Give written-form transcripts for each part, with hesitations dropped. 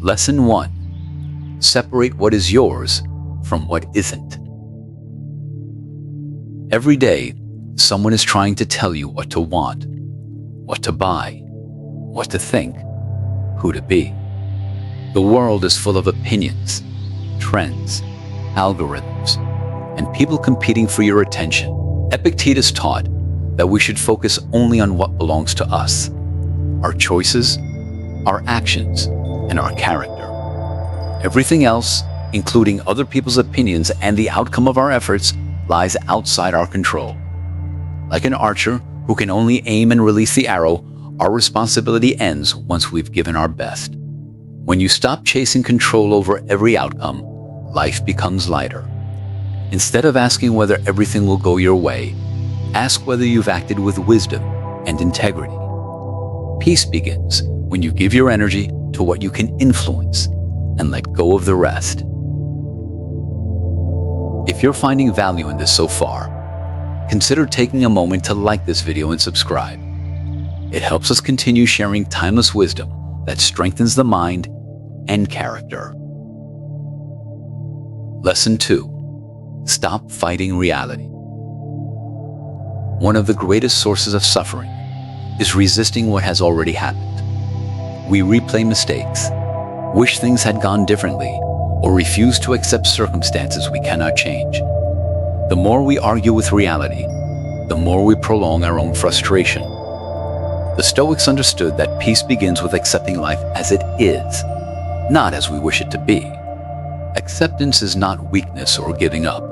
Lesson 1. Separate what is yours from what isn't. Every day, someone is trying to tell you what to want, what to buy, what to think, who to be. The world is full of opinions, trends, algorithms, and people competing for your attention. Epictetus taught that we should focus only on what belongs to us, our choices, our actions, and our character. Everything else, including other people's opinions and the outcome of our efforts, lies outside our control. Like an archer who can only aim and release the arrow, our responsibility ends once we've given our best. When you stop chasing control over every outcome, life becomes lighter. Instead of asking whether everything will go your way, ask whether you've acted with wisdom and integrity. Peace begins when you give your energy to what you can influence and let go of the rest. If you're finding value in this so far, consider taking a moment to like this video and subscribe. It helps us continue sharing timeless wisdom that strengthens the mind and character. Lesson 2. Stop fighting reality. One of the greatest sources of suffering is resisting what has already happened. We replay mistakes, wish things had gone differently, or refuse to accept circumstances we cannot change. The more we argue with reality, the more we prolong our own frustration. The Stoics understood that peace begins with accepting life as it is, not as we wish it to be. Acceptance is not weakness or giving up.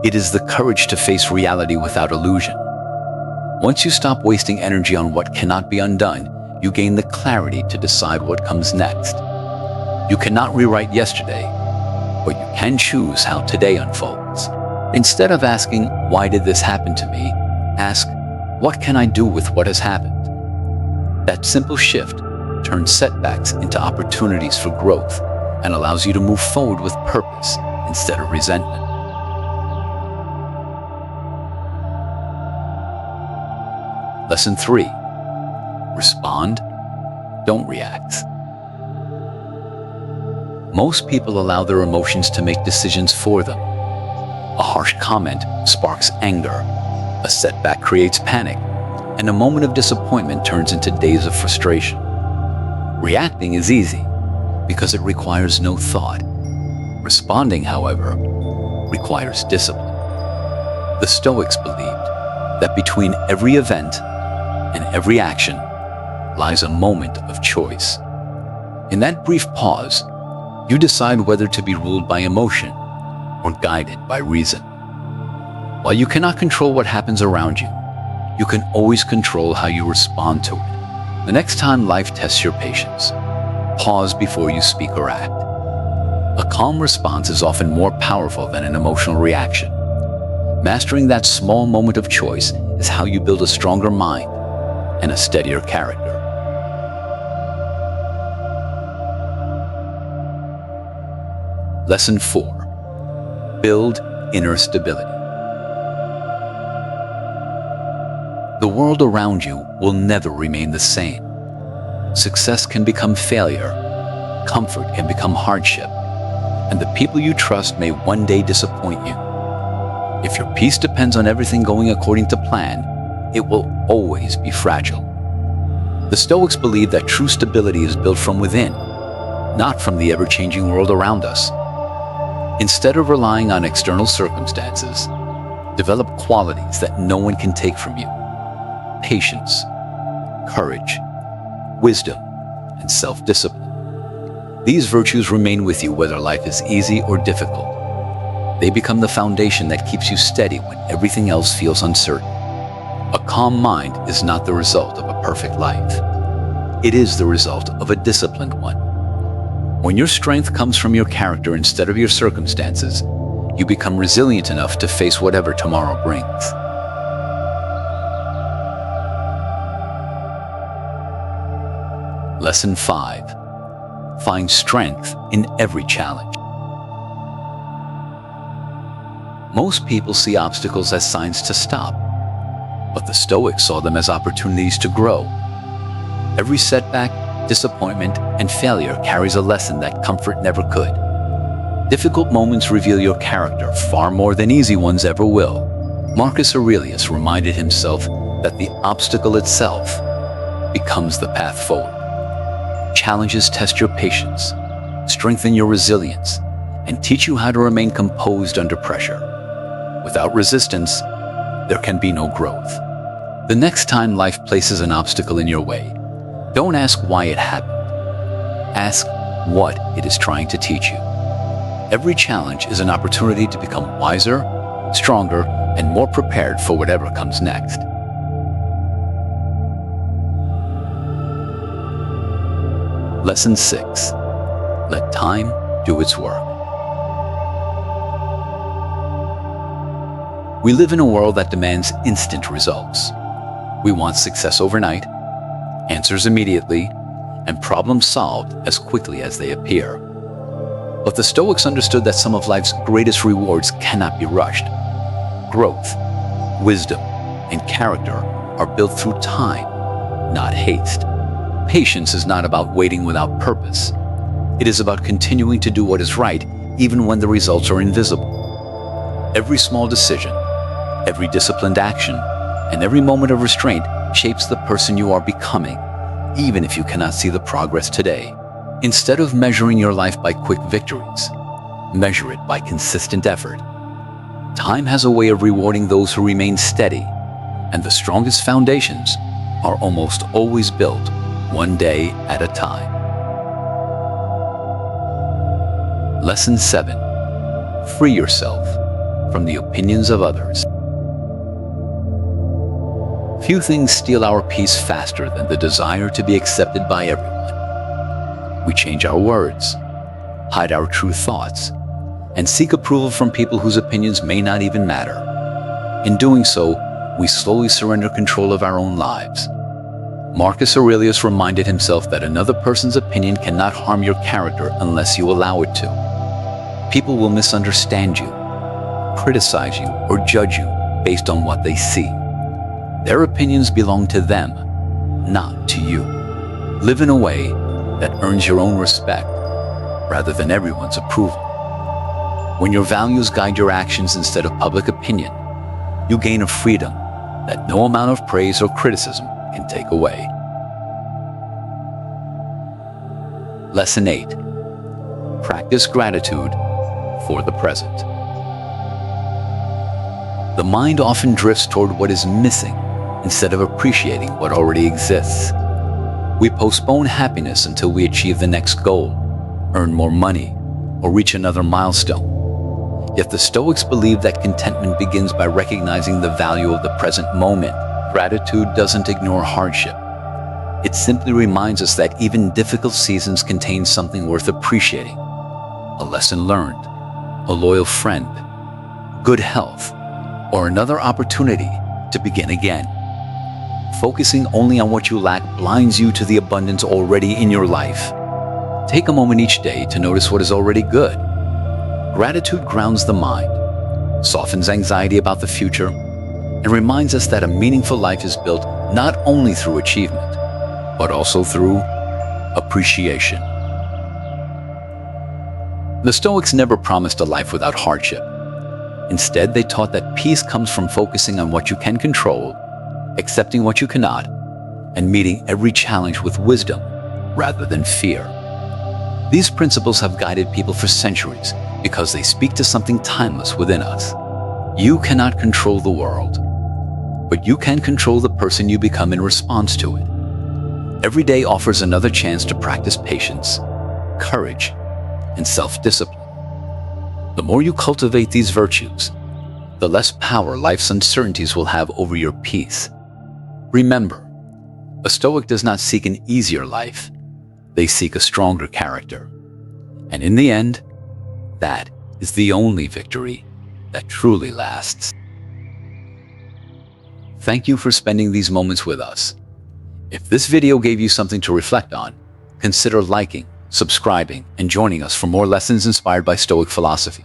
It is the courage to face reality without illusion. Once you stop wasting energy on what cannot be undone, you gain the clarity to decide what comes next. You cannot rewrite yesterday, but you can choose how today unfolds. Instead of asking, "Why did this happen to me?" ask, "What can I do with what has happened?" That simple shift turns setbacks into opportunities for growth and allows you to move forward with purpose instead of resentment. Lesson 3. Respond, don't react. Most people allow their emotions to make decisions for them. A harsh comment sparks anger, a setback creates panic, and a moment of disappointment turns into days of frustration. Reacting is easy because it requires no thought. Responding, however, requires discipline. The Stoics believed that between every event and every action lies a moment of choice. In that brief pause, you decide whether to be ruled by emotion or guided by reason. While you cannot control what happens around you, you can always control how you respond to it. The next time life tests your patience, pause before you speak or act. A calm response is often more powerful than an emotional reaction. Mastering that small moment of choice is how you build a stronger mind and a steadier character. Lesson 4. Build inner stability. The world around you will never remain the same. Success can become failure, comfort can become hardship, and the people you trust may one day disappoint you. If your peace depends on everything going according to plan, it will always be fragile. The Stoics believe that true stability is built from within, not from the ever-changing world around us. Instead of relying on external circumstances, develop qualities that no one can take from you: patience, courage, wisdom, and self-discipline. These virtues remain with you whether life is easy or difficult. They become the foundation that keeps you steady when everything else feels uncertain. A calm mind is not the result of a perfect life. It is the result of a disciplined one. When your strength comes from your character instead of your circumstances, you become resilient enough to face whatever tomorrow brings. Lesson 5. Find strength in every challenge. Most people see obstacles as signs to stop, but the Stoics saw them as opportunities to grow. Every setback disappointment, and failure carries a lesson that comfort never could. Difficult moments reveal your character far more than easy ones ever will. Marcus Aurelius reminded himself that the obstacle itself becomes the path forward. Challenges test your patience, strengthen your resilience, and teach you how to remain composed under pressure. Without resistance, there can be no growth. The next time life places an obstacle in your way, don't ask why it happened. Ask what it is trying to teach you. Every challenge is an opportunity to become wiser, stronger, and more prepared for whatever comes next. Lesson 6. Let time do its work. We live in a world that demands instant results. We want success overnight, answers immediately, and problems solved as quickly as they appear. But the Stoics understood that some of life's greatest rewards cannot be rushed. Growth, wisdom, and character are built through time, not haste. Patience is not about waiting without purpose. It is about continuing to do what is right, even when the results are invisible. Every small decision, every disciplined action, and every moment of restraint shapes the person you are becoming, even if you cannot see the progress today. Instead of measuring your life by quick victories, measure it by consistent effort. Time has a way of rewarding those who remain steady, and the strongest foundations are almost always built one day at a time. Lesson 7. Free yourself from the opinions of others. Few things steal our peace faster than the desire to be accepted by everyone. We change our words, hide our true thoughts, and seek approval from people whose opinions may not even matter. In doing so, we slowly surrender control of our own lives. Marcus Aurelius reminded himself that another person's opinion cannot harm your character unless you allow it to. People will misunderstand you, criticize you, or judge you based on what they see. Their opinions belong to them, not to you. Live in a way that earns your own respect rather than everyone's approval. When your values guide your actions instead of public opinion, you gain a freedom that no amount of praise or criticism can take away. Lesson 8. Practice gratitude for the present. The mind often drifts toward what is missing instead of appreciating what already exists. We postpone happiness until we achieve the next goal, earn more money, or reach another milestone. Yet the Stoics believe that contentment begins by recognizing the value of the present moment. Gratitude doesn't ignore hardship. It simply reminds us that even difficult seasons contain something worth appreciating. A lesson learned, a loyal friend, good health, or another opportunity to begin again. Focusing only on what you lack blinds you to the abundance already in your life. Take a moment each day to notice what is already good. Gratitude grounds the mind, softens anxiety about the future, and reminds us that a meaningful life is built not only through achievement, but also through appreciation. The Stoics never promised a life without hardship. Instead, they taught that peace comes from focusing on what you can control, accepting what you cannot, and meeting every challenge with wisdom rather than fear. These principles have guided people for centuries because they speak to something timeless within us. You cannot control the world, but you can control the person you become in response to it. Every day offers another chance to practice patience, courage, and self-discipline. The more you cultivate these virtues, the less power life's uncertainties will have over your peace. Remember, a Stoic does not seek an easier life. They seek a stronger character. And in the end, that is the only victory that truly lasts. Thank you for spending these moments with us. If this video gave you something to reflect on, consider liking, subscribing, and joining us for more lessons inspired by Stoic philosophy.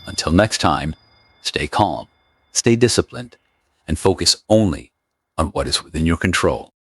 Until next time, stay calm, stay disciplined, and focus only on what is within your control.